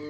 Hi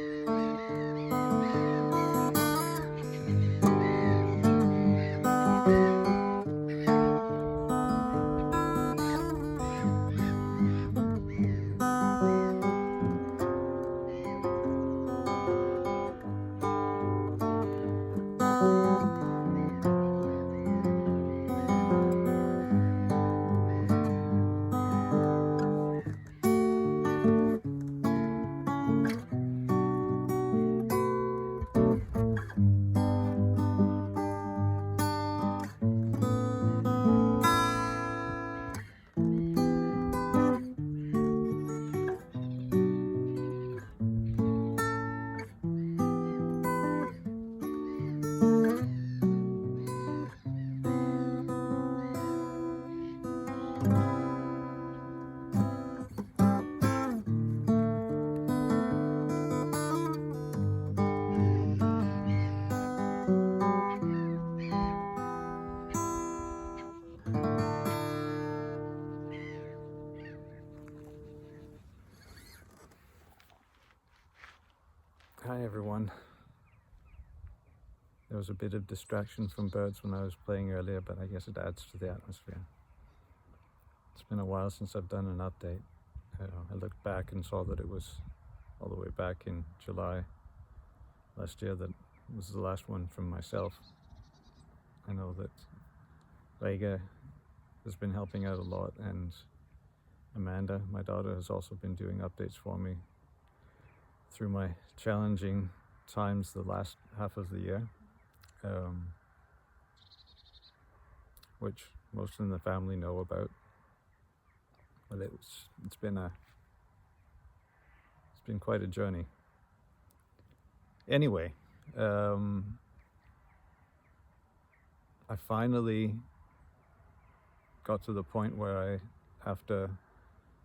everyone. There was a bit of distraction from birds when I was playing earlier, but I guess it adds to the atmosphere. It's been a while since I've done an update. I looked back and saw that it was all the way back in July last year that was the last one from myself. I know that Vega has been helping out a lot, and Amanda, my daughter, has also been doing updates for me through my challenging times the last half of the year, which most in the family know about. But it's been quite a journey. Anyway, I finally got to the point where after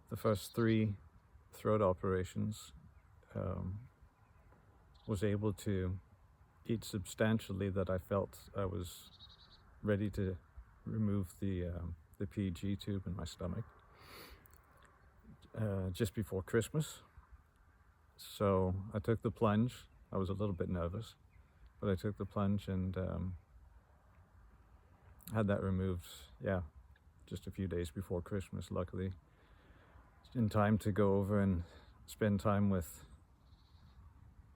the first 3 throat operations, was able to eat substantially, that I felt I was ready to remove the PEG tube in my stomach just before Christmas. So I took the plunge. I was a little bit nervous, but I took the plunge and had that removed, just a few days before Christmas, luckily, in time to go over and spend time with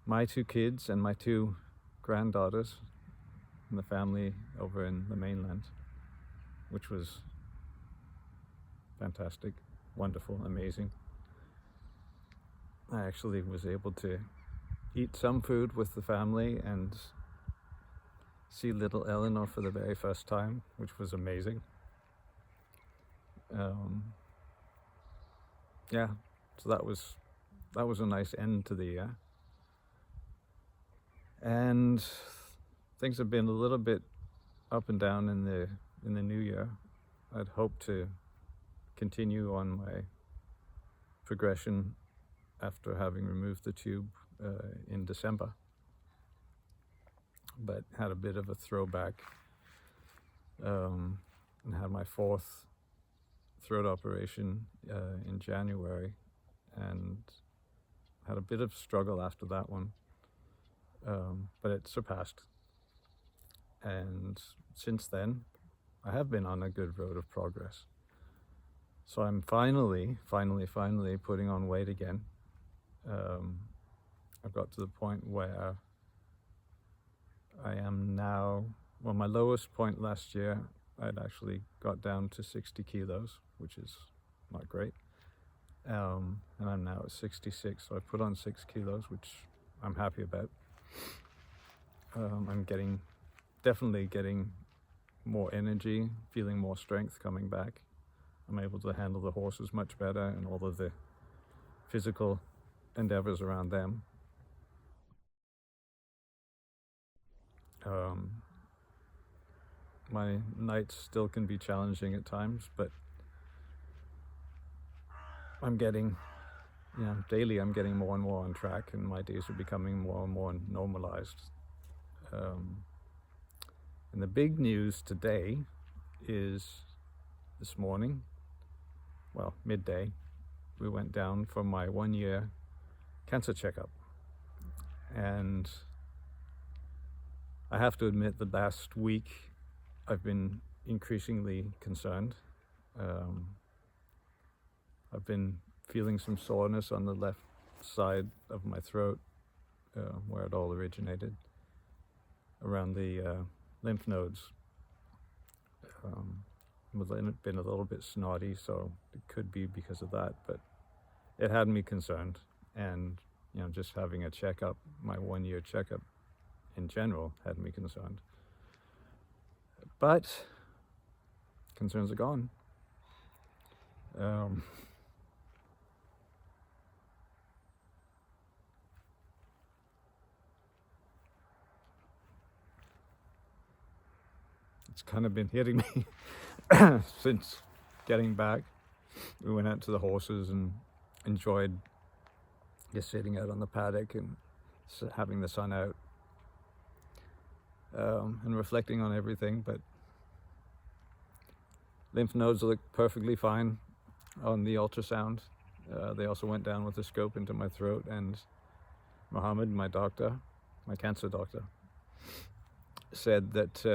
my 2 kids and my 2 granddaughters and the family over in the mainland, which was fantastic, wonderful, amazing. I actually was able to eat some food with the family and see little Eleanor for the very first time, which was amazing. So that was a nice end to the year. And things have been a little bit up and down in the new year. I'd hoped to continue on my progression after having removed the tube in December, but had a bit of a throwback and had my 4th throat operation in January, and had a bit of struggle after that one, but it surpassed. And since then, I have been on a good road of progress. So I'm finally putting on weight again. I've got to the point where I am now, well, my lowest point last year, I'd actually got down to 60 kilos, which is not great. And I'm now at 66, so I put on 6 kilos, which I'm happy about. I'm definitely getting more energy, feeling more strength coming back. I'm able to handle the horses much better and all of the physical endeavors around them. My nights still can be challenging at times, but I'm getting, daily I'm getting more and more on track, and my days are becoming more and more normalized. And the big news today is this morning, midday, we went down for my 1-year cancer checkup. And I have to admit, the last week I've been increasingly concerned. I've been feeling some soreness on the left side of my throat, where it all originated, around the lymph nodes. Been a little bit snotty, so it could be because of that, but it had me concerned. And just having a checkup, my 1-year checkup in general, had me concerned. But concerns are gone. It's kind of been hitting me since getting back. We went out to the horses and enjoyed just sitting out on the paddock and having the sun out, and reflecting on everything. But lymph nodes look perfectly fine on the ultrasound. They also went down with a scope into my throat, and Mohammed, my doctor, my cancer doctor, said that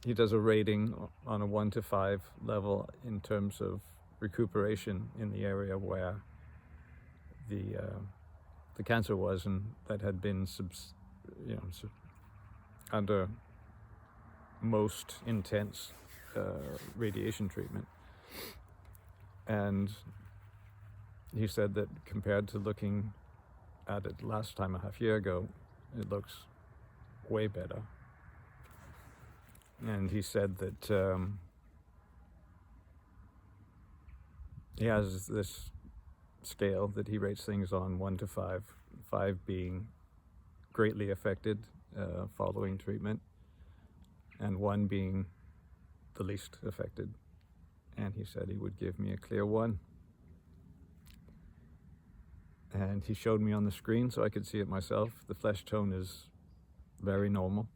he does a rating on a 1 to 5 level in terms of recuperation in the area where the cancer was, and that had been under most intense radiation treatment. And he said that compared to looking at it last time, a half year ago, it looks way better. And he said that he has this scale that he rates things on 1 to 5, 5 being greatly affected following treatment, and 1 being the least affected. And he said he would give me a clear 1. And he showed me on the screen so I could see it myself. The flesh tone is very normal.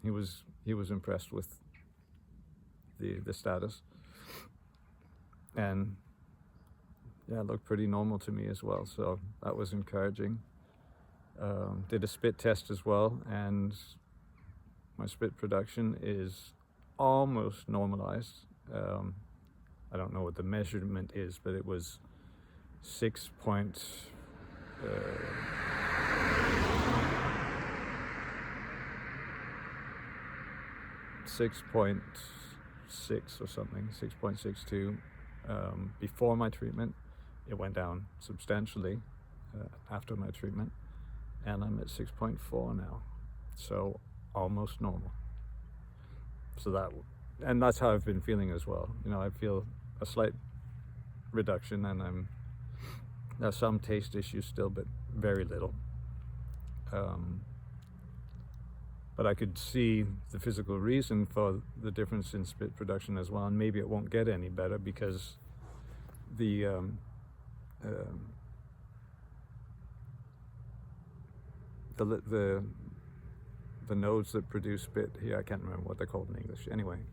He was impressed with the status, and it looked pretty normal to me as well, so that was encouraging. Did a spit test as well, and my spit production is almost normalized. I don't know what the measurement is, but it was 6.6 or something, 6.62 before my treatment. It went down substantially after my treatment, and I'm at 6.4 now, so almost normal. So that's how I've been feeling as well. I feel a slight reduction, and there's some taste issues still, but very little. But I could see the physical reason for the difference in spit production as well, and maybe it won't get any better because the nodes that produce spit here, I can't remember what they're called in English. Anyway,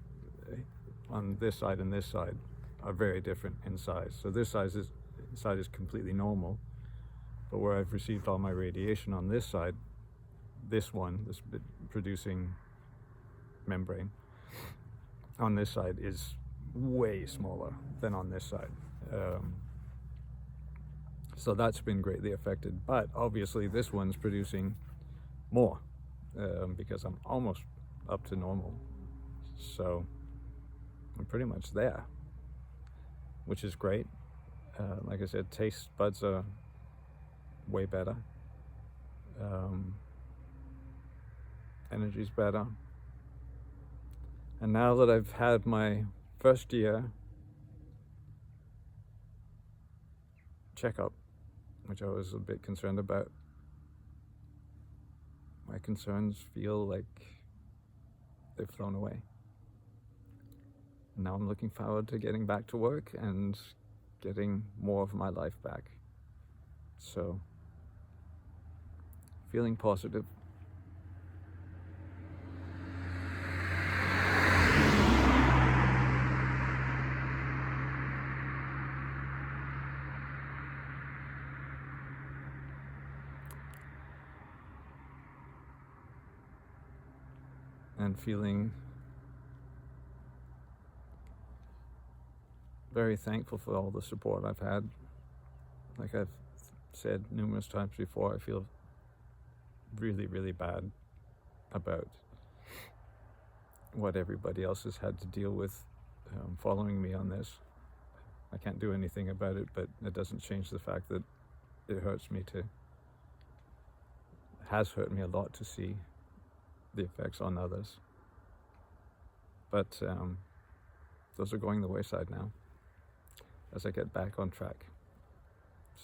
on this side and this side are very different in size. So this side is completely normal, but where I've received all my radiation on this side, this spit producing membrane on this side is way smaller than on this side. So that's been greatly affected, but obviously this one's producing more because I'm almost up to normal. So I'm pretty much there, which is great. Like I said, taste buds are way better. Energy's better. And now that I've had my first year checkup, which I was a bit concerned about, my concerns feel like they've flown away. And now I'm looking forward to getting back to work and getting more of my life back. So, feeling positive. and feeling very thankful for all the support I've had. Like I've said numerous times before, I feel really, really bad about what everybody else has had to deal with following me on this. I can't do anything about it, but it doesn't change the fact that it has hurt me a lot to see the effects on others. But those are going the wayside now as I get back on track.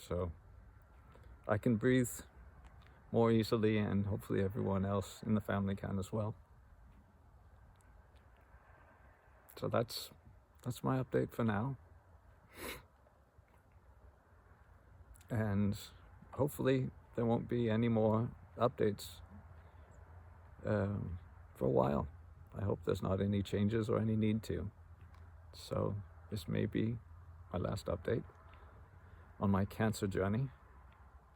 So I can breathe more easily, and hopefully everyone else in the family can as well. So that's my update for now. And hopefully there won't be any more updates for a while. I hope there's not any changes or any need to. So this may be my last update on my cancer journey.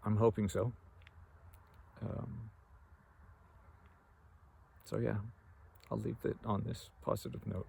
I'm hoping so. So yeah, I'll leave it on this positive note.